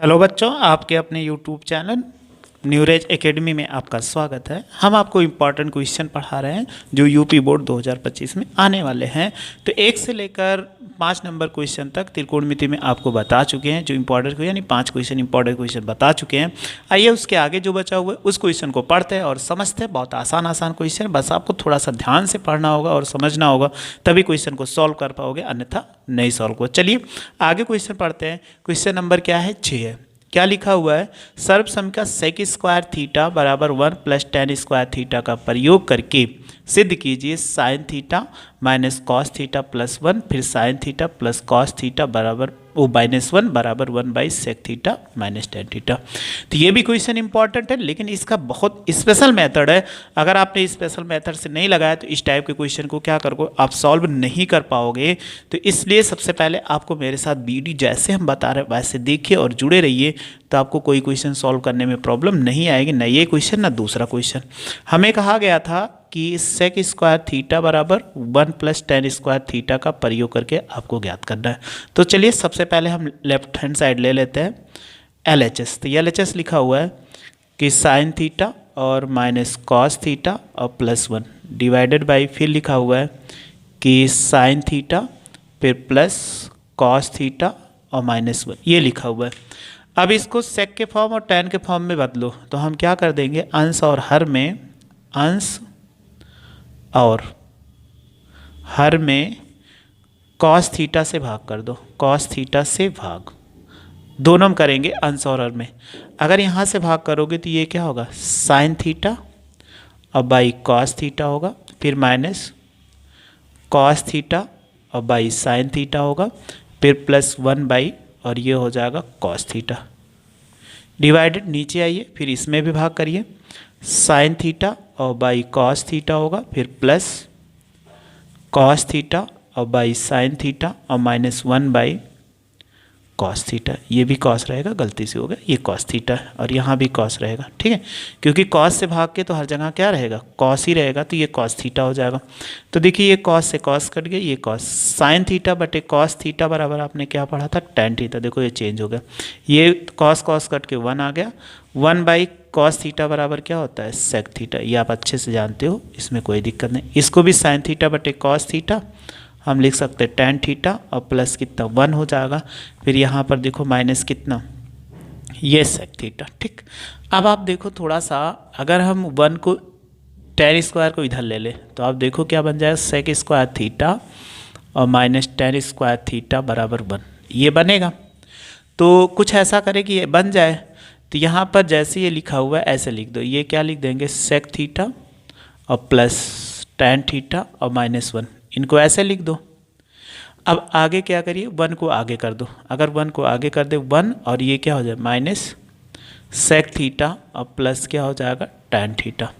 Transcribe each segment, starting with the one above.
Hello बच्चों, आपके अपने यूट्यूब चैनल न्यूरेज एकेडमी में आपका स्वागत है। हम आपको इम्पॉर्टेंट क्वेश्चन पढ़ा रहे हैं जो यूपी बोर्ड 2025 में आने वाले हैं। तो 1 से लेकर 5 नंबर क्वेश्चन तक त्रिकोणमिति में आपको बता चुके हैं, जो इम्पॉर्टेंट यानी 5 क्वेश्चन इंपॉर्टेंट क्वेश्चन बता चुके हैं। आइए उसके आगे जो बचा हुआ है उस क्वेश्चन को पढ़ते हैं और समझते हैं। बहुत आसान क्वेश्चन, बस आपको थोड़ा सा ध्यान से पढ़ना होगा और समझना होगा, तभी क्वेश्चन को सॉल्व कर पाओगे, अन्यथा नहीं सॉल्व हो। चलिए आगे क्वेश्चन पढ़ते हैं। क्वेश्चन नंबर क्या है? 6 है। क्या लिखा हुआ है? सर्वसम सेक स्क्वायर थीटा बराबर 1 प्लस टेन स्क्वायर थीटा का प्रयोग करके सिद्ध कीजिए sine theta minus cos theta plus 1 फिर sine theta plus cos theta बराबर -1 बराबर 1 by sec theta minus tan theta. तो ये भी क्वेश्चन इंपॉर्टेंट है, लेकिन इसका बहुत स्पेशल मेथड है। अगर आपने स्पेशल मेथड से नहीं लगाया तो इस टाइप के क्वेश्चन को क्या करोगे, आप सॉल्व नहीं कर पाओगे। तो इसलिए सबसे पहले आपको मेरे साथ वीडियो जैसे हम बता रहे हैं वैसे देखिए और जुड़े रहिए, तो आपको कोई क्वेश्चन सॉल्व करने में प्रॉब्लम नहीं आएगी, ना ये क्वेश्चन ना दूसरा क्वेश्चन। हमें कहा गया था कि सेक स्क्वायर थीटा बराबर 1 प्लस टेन स्क्वायर थीटा का प्रयोग करके आपको ज्ञात करना है। तो चलिए सबसे पहले हम लेफ्ट हैंड साइड ले लेते हैं LHS। तो LHS लिखा हुआ है कि साइन थीटा और माइनस कॉस थीटा और प्लस 1 डिवाइडेड बाई, फिर लिखा हुआ है कि साइन थीटा फिर प्लस कॉस थीटा और -1, ये लिखा हुआ है। अब इसको सेक के फॉर्म और टेन के फॉर्म में बदलो तो हम क्या कर देंगे, अंश और हर में, अंश और हर में कॉस थीटा से भाग कर दो, कॉस थीटा से भाग, दोनों में करेंगे अंश और हर में। अगर यहाँ से भाग करोगे तो ये क्या होगा, साइन थीटा और बाई कॉस थीटा होगा, फिर माइनस कॉस थीटा और बाई साइन थीटा होगा, फिर प्लस 1 बाई और ये हो जाएगा कॉस थीटा डिवाइडेड। नीचे आइए, फिर इसमें भी भाग करिए, साइन थीटा और बाई कॉस थीटा होगा, फिर प्लस कॉस थीटा और बाई साइन थीटा और -1 बाई कॉस थीटा। ये भी कॉस रहेगा, गलती से हो गया, ये कॉस थीटा है और यहाँ भी कॉस रहेगा, ठीक है, क्योंकि कॉस से भाग के तो हर जगह क्या रहेगा, कॉस ही रहेगा, तो ये कॉस थीटा हो जाएगा। तो देखिए ये कॉस से कॉस कट गया, ये कॉस, साइन थीटा बटे कॉस थीटा बराबर आपने क्या पढ़ा था, टेन थीटा। देखो ये चेंज हो गया, ये कॉस कॉस कट के 1 आ गया, 1 बाई कॉस थीटा बराबर क्या होता है, सेक थीटा। ये आप अच्छे से जानते हो, इसमें कोई दिक्कत नहीं। इसको भी साइन थीटा बटे कॉस थीटा हम लिख सकते हैं टेन थीटा और प्लस कितना 1 हो जाएगा, फिर यहाँ पर देखो माइनस कितना, ये सेक थीटा, ठीक। अब आप देखो थोड़ा सा, अगर हम 1 को टेन स्क्वायर को इधर ले ले तो आप देखो क्या बन जाएगा, सेक स्क्वायर थीटा और माइनस टेन स्क्वायर थीटा बराबर 1, ये बनेगा। तो कुछ ऐसा करें कि ये बन जाए, तो यहाँ पर जैसे ये लिखा हुआ है ऐसे लिख दो, ये क्या लिख देंगे, सेक थीटा और प्लस टेन थीटा और -1, इनको ऐसे लिख दो। अब आगे क्या करिए, 1 को आगे कर दो, अगर 1 को आगे कर दे 1 और ये क्या हो जाए माइनस सेक थीटा और प्लस क्या हो जाएगा टेन थीटा।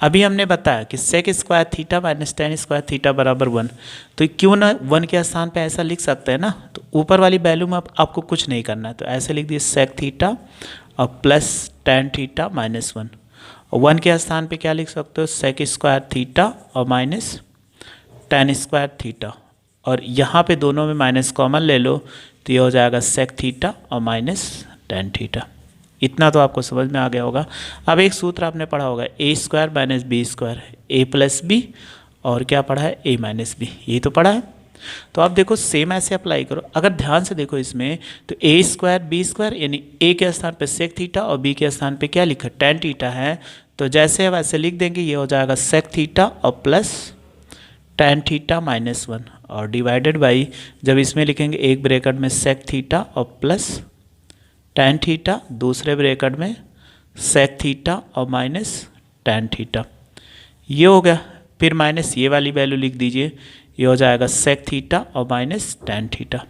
अभी हमने बताया कि sec square theta minus tan square theta बराबर 1, तो क्यों ना 1 के स्थान पे ऐसा लिख सकते हैं ना। तो ऊपर वाली वैल्यू में आपको कुछ नहीं करना है, तो ऐसे लिख दिए सेक थीटा और प्लस टेन थीटा -1, और 1 के स्थान पे क्या लिख सकते हो, सेक स्क्वायर थीटा और माइनस टेन स्क्वायर थीटा, और यहाँ पे दोनों में माइनस कॉमन ले लो तो ये हो जाएगा सेक थीटा और माइनस टेन थीटा। इतना तो आपको समझ में आ गया होगा। अब एक सूत्र आपने पढ़ा होगा, ए square minus B square, A plus B, और क्या पढ़ा है, ए माइनस बी, यही तो पढ़ा है। तो आप देखो सेम ऐसे अप्लाई करो। अगर ध्यान से देखो इसमें, तो ए स्क्वायर बी स्क्वायर यानी ए के स्थान पे सेक थीटा और बी के स्थान पे क्या लिखा, टेन थीटा है, तो जैसे वैसे लिख देंगे, ये हो जाएगा सेक थीटा और प्लस टेन थीटा -1 और डिवाइडेड बाई, जब इसमें लिखेंगे एक ब्रैकेट में सेक थीटा और प्लस टेन थीटा, दूसरे ब्रैकेट में सेक थीटा और माइनस टेन थीटा, ये हो गया। फिर माइनस ये वाली वैल्यू लिख दीजिए, ये हो जाएगा सेक थीटा और माइनस टेन थीटा।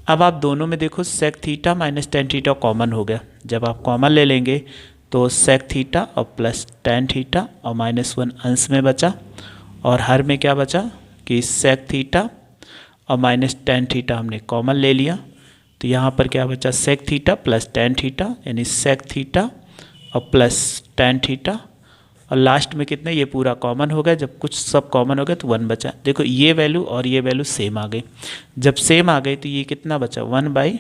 अब आप दोनों में देखो sec theta minus tan theta common हो गया, जब आप कॉमन ले लेंगे तो सेक थीटा और प्लस टेन थीटा और -1 अंश में बचा, और हर में क्या बचा कि सेक थीटा और माइनस टेन थीटा हमने कॉमन ले लिया, तो यहाँ पर क्या बचा, sec theta plus tan theta यानी सेक थीटा और प्लस टेन थीटा, और लास्ट में कितने, ये पूरा कॉमन हो गया। जब कुछ सब कॉमन हो गया तो 1 बचा। देखो ये वैल्यू और ये वैल्यू सेम आ गई, जब सेम आ गई तो ये कितना बचा, 1 बाई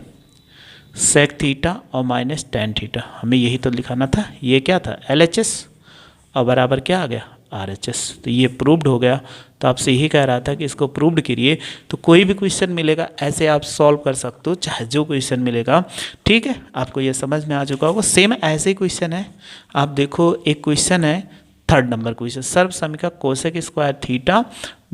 सेक थीटा और माइनस टेन थीटा, हमें यही तो लिखाना था। ये क्या था LHS और बराबर क्या आ गया RHS। तो ये प्रूव्ड हो गया। तो आपसे यही कह रहा था कि इसको प्रूव्ड करिए। तो कोई भी क्वेश्चन मिलेगा ऐसे आप सॉल्व कर सकते हो, चाहे जो क्वेश्चन मिलेगा। ठीक है, आपको ये समझ में आ चुका होगा। सेम ऐसे ही क्वेश्चन है, आप देखो एक क्वेश्चन है 3rd नंबर क्वेश्चन, सर्व समीकरण कोसेक स्क्वायर थीटा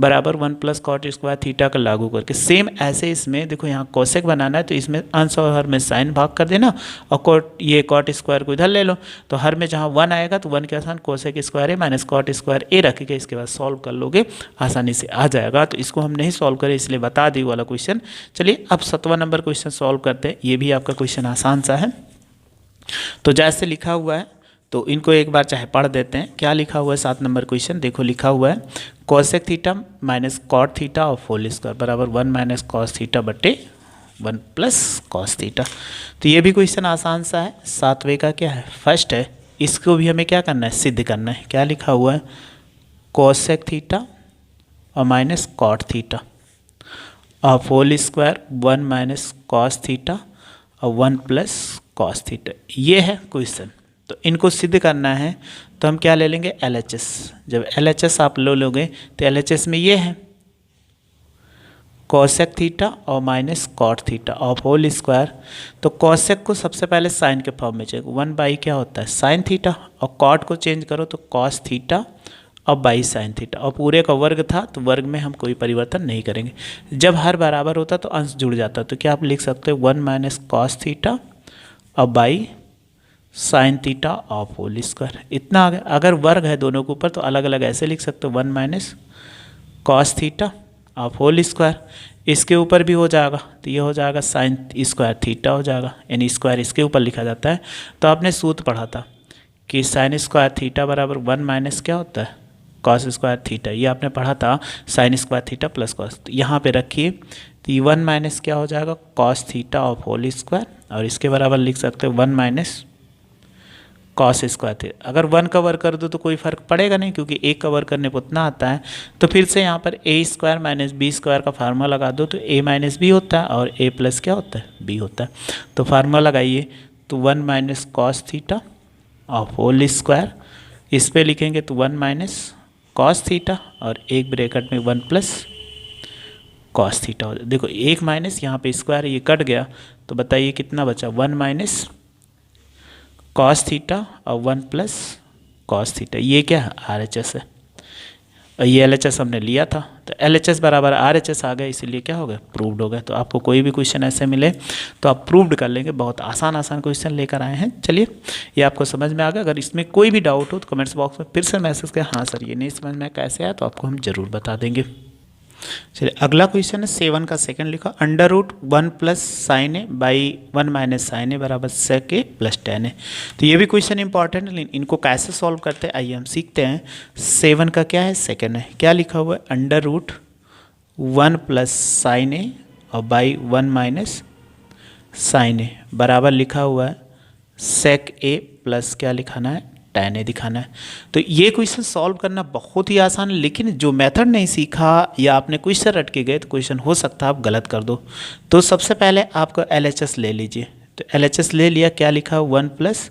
बराबर 1 प्लस कॉट स्क्वायर थीटा का लागू करके। सेम ऐसे इसमें देखो, यहाँ कोसेक बनाना है तो इसमें अंश और हर में साइन भाग कर देना, और कॉट ये कॉट स्क्वायर को इधर ले लो। तो हर में जहाँ 1 आएगा तो 1 के आसान कोसेक स्क्वायर ए माइनस कॉट स्क्वायर ए रख के इसके बाद सॉल्व कर लोगे, आसानी से आ जाएगा। तो इसको हम नहीं सॉल्व करें इसलिए बता दी वाला क्वेश्चन। चलिए अब 7वां नंबर क्वेश्चन सॉल्व करते हैं। ये भी आपका क्वेश्चन आसान सा है। तो जैसे लिखा हुआ है तो इनको एक बार चाहे पढ़ देते हैं। क्या लिखा हुआ है 7 नंबर क्वेश्चन, देखो लिखा हुआ है cosec theta minus cot theta और होल स्क्वायर बराबर 1 माइनस कॉस थीटा बटे 1 प्लस कॉस थीटा। तो ये भी क्वेश्चन आसान सा है। 7वें का क्या है फर्स्ट है, इसको भी हमें क्या करना है सिद्ध करना है। क्या लिखा हुआ है कोसेक थीटा और माइनस कॉट थीटा और whole square 1 minus cos theta और 1 प्लस कॉस थीटा। ये है क्वेश्चन। तो इनको सिद्ध करना है तो हम क्या ले लेंगे LHS। जब LHS आप लो लोगे तो LHS में ये है कोसेक थीटा और माइनस कॉट थीटा और होल स्क्वायर। तो कोसेक को सबसे पहले साइन के फॉर्म में चाहिए, 1 बाई क्या होता है साइन थीटा, और कॉट को चेंज करो तो कॉस थीटा और बाई साइन थीटा, और पूरे का वर्ग था तो वर्ग में हम कोई परिवर्तन नहीं करेंगे। जब हर बराबर होता तो अंश जुड़ जाता, तो क्या आप लिख सकते हो 1 माइनस कॉस थीटा और by sine theta of whole square. इतना आ गया। अगर वर्ग है दोनों के ऊपर तो अलग अलग ऐसे लिख सकते हो 1 minus cos theta of whole square. इसके ऊपर भी हो जाएगा तो ये हो जाएगा साइन स्क्वायर थीटा हो जाएगा, यानी स्क्वायर इसके ऊपर लिखा जाता है। तो आपने सूत्र पढ़ा था कि साइन स्क्वायर थीटा बराबर 1 माइनस क्या होता है कॉस स्क्वायर थीटा, ये आपने पढ़ा था sine square theta plus cos. तो यहाँ पे रखिए तो ये 1 माइनस क्या हो जाएगा cos theta of whole square, और इसके बराबर लिख सकते हो 1 माइनस कॉस स्क्वायर थीटा। अगर 1 का वर्ग कर दो तो कोई फर्क पड़ेगा नहीं, क्योंकि 1 का वर्ग करने पर उतना आता है। तो फिर से यहाँ पर ए स्क्वायर माइनस बी स्क्वायर का फार्मूला लगा दो तो a माइनस बी होता है और a प्लस क्या होता है b होता है। तो फार्मूला लगाइए तो 1 minus cos theta of whole square, इस पे लिखेंगे तो 1 माइनस कॉस थीटा और एक ब्रैकेट में 1 प्लस कॉस थीटा हो। देखो एक माइनस यहाँ पे स्क्वायर ये कट गया, तो बताइए कितना बचा 1 माइनस कॉस थीटा और 1 प्लस कॉस थीटा। ये क्या है RHS है, और ये LHS हमने लिया था। तो LHS बराबर RHS आ गया, इसीलिए क्या हो गया प्रूव्ड हो गया। तो आपको कोई भी क्वेश्चन ऐसे मिले तो आप प्रूव्ड कर लेंगे। बहुत आसान आसान क्वेश्चन लेकर आए हैं। चलिए ये आपको समझ में आ गया। अगर इसमें कोई भी डाउट हो तो कमेंट्स बॉक्स में फिर से मैसेज करें, हाँ सर ये नहीं समझ में कैसे आया, तो आपको हम जरूर बता देंगे। चलिए अगला क्वेश्चन है 7 का सेकंड लिखा, under root 1 plus sine A by 1 minus sine A बराबर सेक ए प्लस टेन ए। तो ये भी क्वेश्चन इंपॉर्टेंट है, इनको कैसे सॉल्व करते हैं आइए हम सीखते हैं। 7 का क्या है सेकंड है, क्या लिखा हुआ है अंडर रूट 1 प्लस साइन ए और बाई 1 माइनस साइन ए बराबर लिखा हुआ है सेक ए प्लस क्या लिखाना है टेन ए दिखाना है। तो ये क्वेश्चन सॉल्व करना बहुत ही आसान है, लेकिन जो मेथड नहीं सीखा या आपने क्वेश्चन रट के गए तो क्वेश्चन हो सकता है आप गलत कर दो। तो सबसे पहले आपको LHS ले लीजिए। तो LHS ले लिया, क्या लिखा 1 plus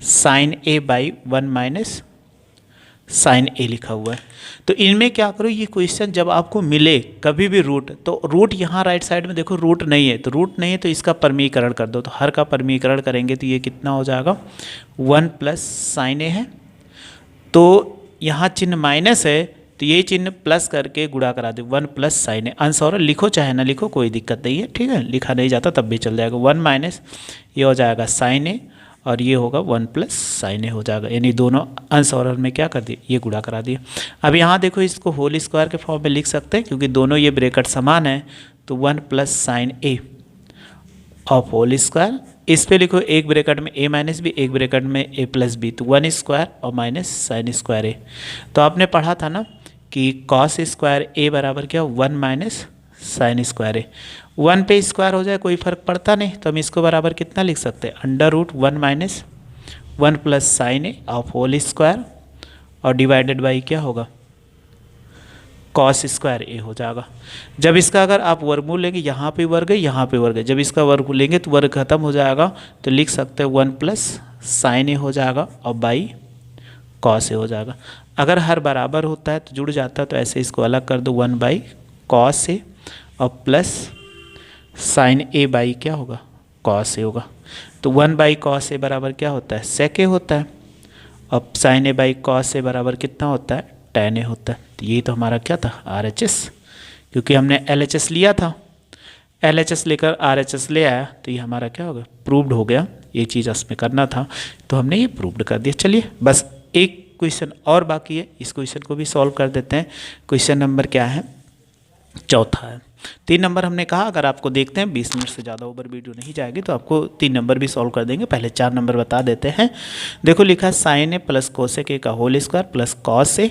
sine A by 1 minus sine A लिखा हुआ है। तो इनमें क्या करो, ये क्वेश्चन जब आपको मिले कभी भी रूट, तो रूट यहाँ राइट साइड में देखो रूट नहीं है, तो रूट नहीं है तो इसका परमीकरण कर दो। तो हर का परमीकरण करेंगे तो ये कितना हो जाएगा 1 प्लस साइन ए है। तो यहाँ चिन्ह माइनस है तो ये चिन्ह प्लस करके गुणा करा दो 1 प्लस साइन ए। अंश और लिखो चाहे ना लिखो कोई दिक्कत नहीं है, ठीक है, लिखा नहीं जाता तब भी चल जाएगा। 1 माइनस ये हो जाएगा साइन ए और ये होगा 1 प्लस साइन ए हो जाएगा, यानी दोनों अंश और में क्या कर दिए ये गुणा करा दिए। अब यहाँ देखो इसको होल स्क्वायर के फॉर्म में लिख सकते हैं, क्योंकि दोनों ये ब्रैकेट समान है। तो 1 plus sine A of whole square, इस पे लिखो एक ब्रैकेट में a माइनस बी, एक ब्रैकेट में a प्लस बी, तो 1 स्क्वायर और माइनस साइन स्क्वायर ए। तो आपने पढ़ा था ना कि कॉस स्क्वायर ए बराबर क्या 1 माइनस साइन स्क्वायर ए। 1 पे स्क्वायर हो जाए कोई फर्क पड़ता नहीं, तो हम इसको बराबर कितना लिख सकते हैं under root 1 minus 1 plus sine A of whole square और डिवाइडेड बाई क्या होगा कॉस स्क्वायर ए हो जाएगा। जब इसका अगर आप वर्गमूल लेंगे, यहाँ पे वर्ग है, यहाँ पे वर्ग है, जब इसका वर्गमूल लेंगे तो वर्ग खत्म हो जाएगा, तो लिख सकते हैं 1 प्लस साइन ए हो जाएगा और बाई कॉस ए हो जाएगा। अगर हर बराबर होता है तो जुड़ जाता है, तो ऐसे इसको अलग कर दो, 1 बाई कॉस ए और प्लस साइन ए बाई क्या होगा, कॉस ए होगा। तो 1 बाई कॉस ए बराबर क्या होता है, सेक ए होता है, और साइन ए बाई कॉस ए बराबर कितना होता है, tan ए होता है। तो ये तो हमारा क्या था, RHS, क्योंकि हमने LHS लिया था, LHS लेकर RHS ले आया, तो ये हमारा क्या होगा, प्रूव्ड हो गया। ये चीज़ उसमें करना था तो हमने ये प्रूव्ड कर दिया। चलिए बस एक क्वेश्चन और बाकी है, इस क्वेश्चन को भी सॉल्व कर देते हैं। क्वेश्चन नंबर क्या है, चौथा है। 3 नंबर हमने कहा अगर आपको देखते हैं 20 मिनट से ज़्यादा ओवर वीडियो नहीं जाएगी तो आपको 3 नंबर भी सॉल्व कर देंगे। पहले 4 नंबर बता देते हैं। देखो लिखा है sine A plus cosec A का whole square plus cos A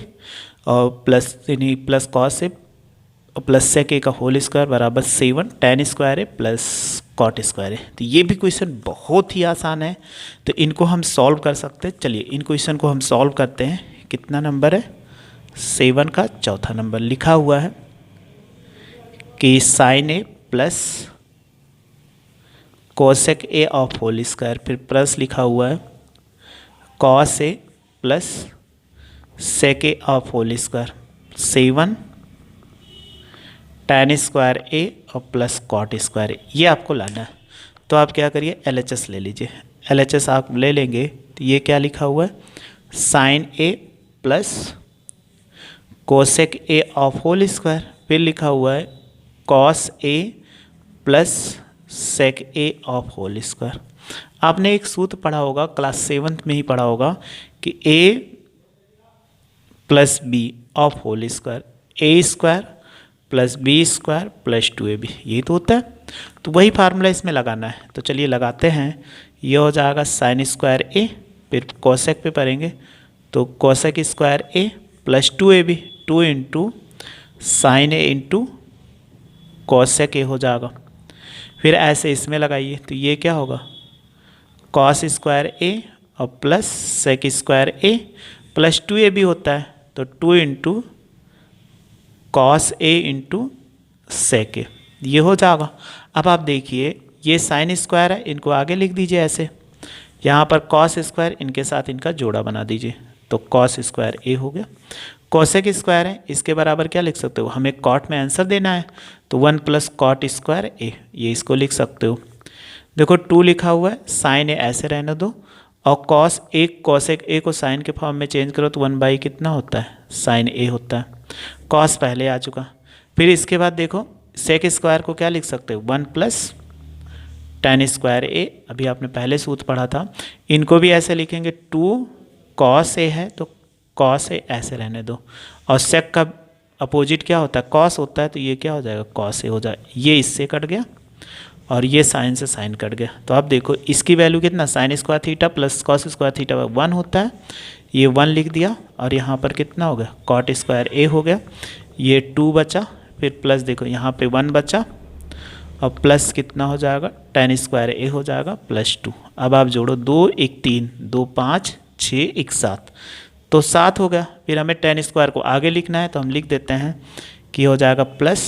और plus cos A plus sec A का होल स्क्वायर बराबर 7 tan square A plus cot square A. तो ये भी क्वेश्चन बहुत ही आसान है, तो इनको हम सॉल्व कर सकते हैं। चलिए इन क्वेश्चन को हम सॉल्व करते हैं। कितना नंबर है, 7 का चौथा नंबर। लिखा हुआ है कि sine A plus cosec A of whole square, फिर प्लस लिखा हुआ है cos A plus sec A of whole square 7 tan square A और प्लस कॉट स्क्वायर ए। ये आपको लाना है, तो आप क्या करिए LHS ले लीजिए। LHS आप ले लेंगे तो ये क्या लिखा हुआ है, sine A plus cosec A of whole square, फिर लिखा हुआ है cos A plus sec A of whole square. आपने एक सूत्र पढ़ा होगा, क्लास 7th में ही पढ़ा होगा कि a plus B of whole square, A square plus B square plus 2ab, यही तो होता है। तो वही फार्मूला इसमें लगाना है, तो चलिए लगाते हैं। ये हो जाएगा साइन स्क्वायर ए, फिर कोसेक पे पढ़ेंगे तो cosec square A plus 2ab, 2 into sine A into cosec ए हो जाएगा। फिर ऐसे इसमें लगाइए तो ये क्या होगा, कॉस स्क्वायर ए और plus sec square A plus 2ab होता है, तो 2 into cos A into sec ए, ये हो जाएगा। अब आप देखिए ये साइन स्क्वायर है, इनको आगे लिख दीजिए ऐसे, यहाँ पर कॉस स्क्वायर इनके साथ इनका जोड़ा बना दीजिए, तो कॉस स्क्वायर ए हो गया। कोसेक स्क्वायर है, इसके बराबर क्या लिख सकते हो, हमें कॉट में आंसर देना है, तो 1 प्लस कॉट स्क्वायर ए, ये इसको लिख सकते हो। देखो 2 लिखा हुआ है, साइन ए ऐसे रहने दो, और कॉस ए कोसेक ए को साइन के फॉर्म में चेंज करो तो 1 बाई कितना होता है, साइन ए होता है। कॉस पहले आ चुका। फिर इसके बाद देखो सेक स्क्वायर को क्या लिख सकते हो, 1 प्लस tan स्क्वायर ए, अभी आपने पहले सूत्र पढ़ा था। इनको भी ऐसे लिखेंगे, 2 कॉस ए है तो कॉस ए ऐसे रहने दो, और सेक का अपोजिट क्या होता है, कॉस होता है, तो ये क्या हो जाएगा, कॉस ए हो जाएगा। ये इससे कट गया और ये साइन से साइन कट गया। तो आप देखो इसकी वैल्यू कितना, sine square theta plus cos square theta 1 होता है, ये 1 लिख दिया, और यहाँ पर कितना हो गया, कॉट स्क्वायर ए हो गया, ये 2 बचा, फिर प्लस देखो यहाँ पे 1 बचा, और प्लस कितना हो जाएगा, tan स्क्वायर ए हो जाएगा प्लस 2। अब आप जोड़ो, 2 1 3, 2 5 6 1 7, तो 7 हो गया। फिर हमें tan स्क्वायर को आगे लिखना है, तो हम लिख देते हैं कि हो जाएगा प्लस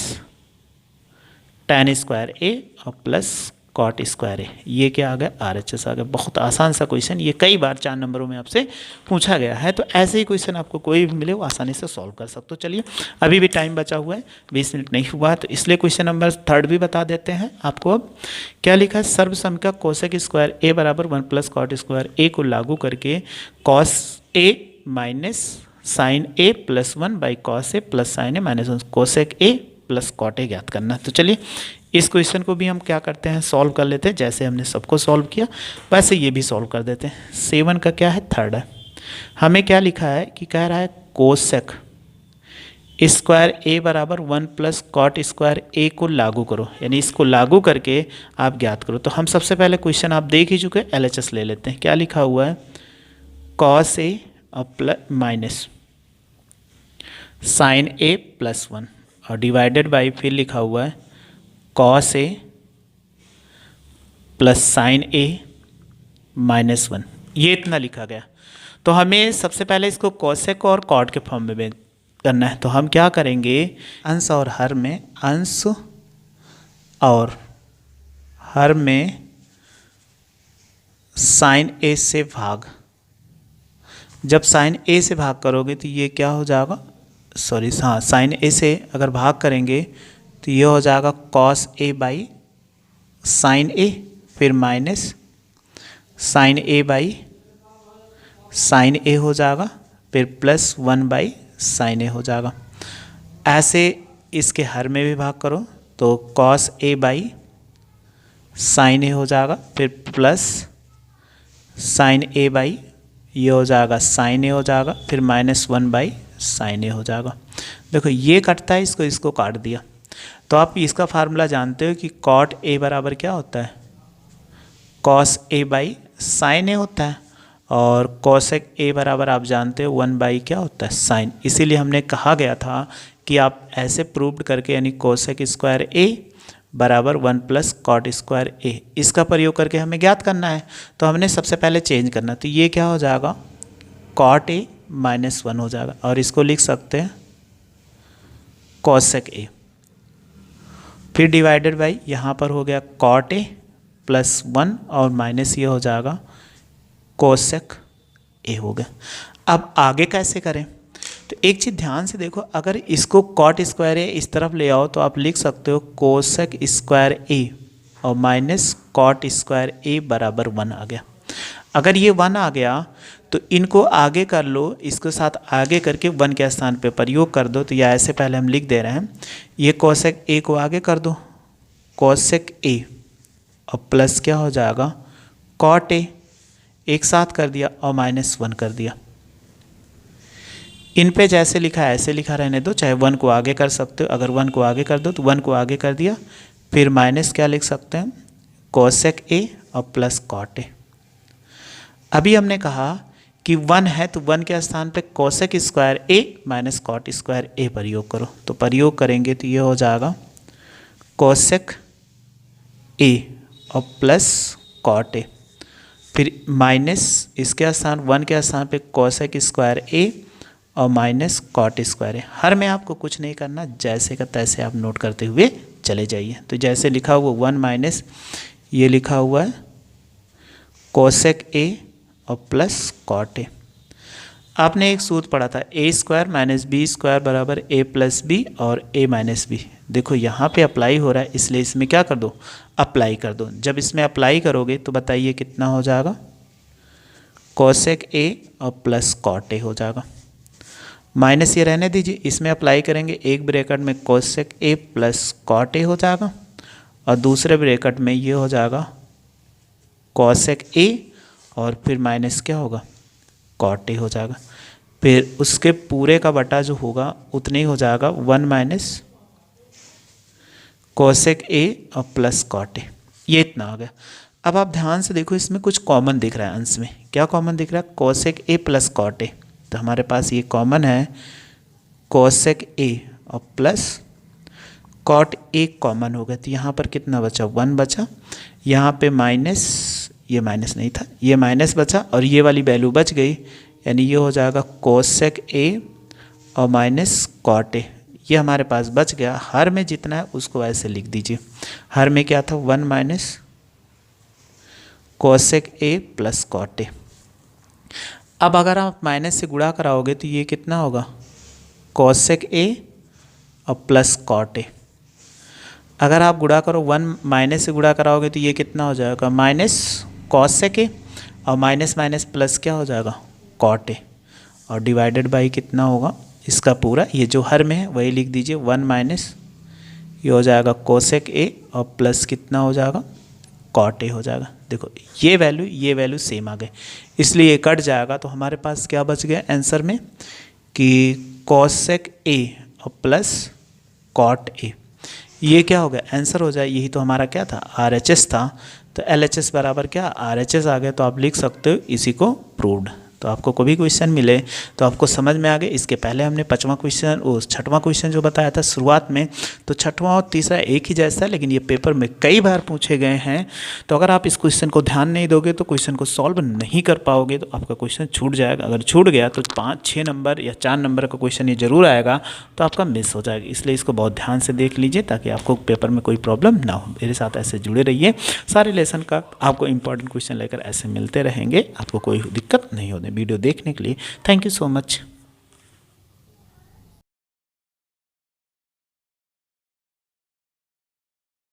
tan स्क्वायर ए और प्लस कॉट स्क्वायर ए। ये क्या आ गया, RHS आ गया। बहुत आसान सा क्वेश्चन, ये कई बार 4 नंबरों में आपसे पूछा गया है, तो ऐसे ही क्वेश्चन आपको कोई भी मिले वो आसानी से सॉल्व कर सकते हो। चलिए अभी भी टाइम बचा हुआ है, 20 मिनट नहीं हुआ है, तो इसलिए क्वेश्चन नंबर 3 भी बता देते हैं आपको। अब क्या लिखा है, सर्वसम्मिका कोसेक स्क्वायर ए बराबर 1 प्लस कॉट स्क्वायर ए को लागू करके cos A minus sine A plus 1 by cos A plus sine A minus 1 cosec A plus cot A ज्ञात करना। तो चलिए इस क्वेश्चन को भी हम क्या करते हैं, सॉल्व कर लेते हैं। जैसे हमने सबको सॉल्व किया वैसे ये भी सॉल्व कर देते हैं। 7 का क्या है, 3rd है। हमें क्या लिखा है कि कह रहा है कोसेक स्क्वायर ए बराबर 1 प्लस कॉट स्क्वायर ए को लागू करो, यानी इसको लागू करके आप ज्ञात करो। तो हम सबसे पहले क्वेश्चन आप देख ही चुके, LHS ले लेते हैं। क्या लिखा हुआ है, कॉस ए और plus minus sine A plus 1 और डिवाइडेड बाई, फिर लिखा हुआ है cos A plus sine A minus 1, ये इतना लिखा गया। तो हमें सबसे पहले इसको कोसेक और कॉट के फॉर्म में करना है। तो हम क्या करेंगे, अंश और हर में, अंश और हर में साइन ए से भाग। जब साइन ए से भाग करोगे तो ये क्या हो जाएगा, सॉरी हाँ, साइन ए से अगर भाग करेंगे तो ये हो जाएगा cos A by sine A, फिर minus sine A by sine A हो जाएगा, फिर प्लस 1 बाई साइन ए हो जाएगा। ऐसे इसके हर में भी भाग करो तो cos A by sine A हो जाएगा, फिर प्लस साइन ए बाई ये हो जाएगा साइन ए हो जाएगा, फिर -1 बाई साइन ए हो जाएगा। देखो ये कटता है, इसको काट दिया। तो आप इसका फार्मूला जानते हो कि कॉट ए बराबर क्या होता है, कॉस ए बाई साइन ए होता है, और कॉसेक ए बराबर आप जानते हो 1 बाई क्या होता है, साइन। इसीलिए हमने कहा गया था कि आप ऐसे प्रूव्ड करके, यानी कोसेक स्क्वायर ए बराबर 1 प्लस कॉट स्क्वायर ए, इसका प्रयोग करके हमें ज्ञात करना है। तो हमने सबसे पहले चेंज करना, तो ये क्या हो जाएगा, कॉट ए -1 हो जाएगा, और इसको लिख सकते हैं कोसेक ए, फिर डिवाइडेड बाई यहाँ पर हो गया कॉट ए प्लस 1 और माइनस ये हो जाएगा कोसेक ए हो गया। अब आगे कैसे करें, तो एक चीज़ ध्यान से देखो, अगर इसको कॉट स्क्वायर ए इस तरफ ले आओ तो आप लिख सकते हो कोसेक स्क्वायर ए और माइनस कॉट स्क्वायर ए बराबर 1 आ गया। अगर ये 1 आ गया तो इनको आगे कर लो, इसके साथ आगे करके 1 के स्थान पे प्रयोग कर दो। तो या ऐसे पहले हम लिख दे रहे हैं, ये कोसेक ए को आगे कर दो, कोसेक ए और प्लस क्या हो जाएगा कॉट ए, एक साथ कर दिया और -1 कर दिया। इन पे जैसे लिखा है ऐसे लिखा रहने दो, चाहे 1 को आगे कर सकते हो, अगर 1 को आगे कर दो तो 1 को आगे कर दिया, फिर माइनस क्या लिख सकते हैं कोसेक ए और प्लस कॉट ए। अभी हमने कहा कि 1 है तो 1 के स्थान पे कोसेक स्क्वायर ए माइनस कॉट स्क्वायर ए प्रयोग करो। तो प्रयोग करेंगे तो ये हो जाएगा कोसेक ए और प्लस कॉट ए, फिर माइनस इसके स्थान 1 के स्थान पे कोसेक स्क्वायर ए और माइनस कॉट स्क्वायर ए। हर में आपको कुछ नहीं करना, जैसे का तैसे आप नोट करते हुए चले जाइए। तो जैसे लिखा हुआ 1 माइनस ये लिखा हुआ है कोसेक ए और प्लस कॉट ए। आपने एक सूत्र पढ़ा था ए स्क्वायर माइनस बी स्क्वायर बराबर ए प्लस बी और ए माइनस बी। देखो यहाँ पे अप्लाई हो रहा है, इसलिए इसमें क्या कर दो अप्लाई कर दो। जब इसमें अप्लाई करोगे तो बताइए कितना हो जाएगा कोसेक ए और प्लस कॉट ए हो जाएगा। माइनस ये रहने दीजिए, इसमें अप्लाई करेंगे, एक ब्रैकेट में cosec A plus cot A हो जाएगा और दूसरे ब्रैकेट में ये हो जाएगा कोसेक ए और फिर माइनस क्या होगा कॉट ए हो जाएगा। फिर उसके पूरे का बटा जो होगा उतने ही हो जाएगा 1 माइनस कोसेक ए और प्लस कॉट ए, ये इतना आ गया। अब आप ध्यान से देखो, इसमें कुछ कॉमन दिख रहा है अंश में। क्या कॉमन दिख रहा है cosec A plus cot A, तो हमारे पास ये कॉमन है कोसेक ए और प्लस कॉट ए कॉमन हो गया। तो यहाँ पर कितना बचा 1 बचा, यहाँ पे माइनस, ये माइनस नहीं था ये माइनस बचा और ये वाली वैल्यू बच गई, यानी ये हो जाएगा कोसेक ए और माइनस कॉट ए, ये हमारे पास बच गया। हर में जितना है उसको ऐसे लिख दीजिए। हर में क्या था 1 minus cosec A plus cot A. अब अगर आप माइनस से गुणा कराओगे तो ये कितना होगा कोसेक ए और प्लस कॉट ए। अगर आप गुणा करो 1 माइनस से गुणा कराओगे तो ये कितना हो जाएगा माइनस कोसेक ए और माइनस माइनस प्लस क्या हो जाएगा कॉट ए, और डिवाइडेड बाई कितना होगा इसका पूरा, ये जो हर में है वही लिख दीजिए 1 माइनस ये हो जाएगा कोसेक ए और प्लस कितना हो जाएगा कॉट ए हो जाएगा। देखो ये वैल्यू सेम आ गए, इसलिए ये कट जाएगा। तो हमारे पास क्या बच गया आंसर में कि कोसेक ए और प्लस कॉट ए, ये क्या हो गया आंसर हो जाए। यही तो हमारा क्या था RHS था, तो LHS बराबर क्या RHS आ गया। तो आप लिख सकते हो इसी को प्रूव्ड। तो आपको कोई भी क्वेश्चन मिले तो आपको समझ में आ गए। इसके पहले हमने 5वां क्वेश्चन और 6वां क्वेश्चन जो बताया था शुरुआत में, तो 6वां और तीसरा एक ही जैसा है, लेकिन ये पेपर में कई बार पूछे गए हैं। तो अगर आप इस क्वेश्चन को ध्यान नहीं दोगे तो क्वेश्चन को सॉल्व नहीं कर पाओगे, तो आपका क्वेश्चन छूट जाएगा। अगर छूट गया तो 5-6 नंबर या 4 नंबर का क्वेश्चन ये जरूर आएगा, तो आपका मिस हो जाएगा। इसलिए इसको बहुत ध्यान से देख लीजिए ताकि आपको पेपर में कोई प्रॉब्लम ना हो। मेरे साथ ऐसे जुड़े रहिए, सारे लेसन का आपको इंपॉर्टेंट क्वेश्चन लेकर ऐसे मिलते रहेंगे, आपको कोई दिक्कत नहीं होने। वीडियो देखने के लिए थैंक यू सो मच।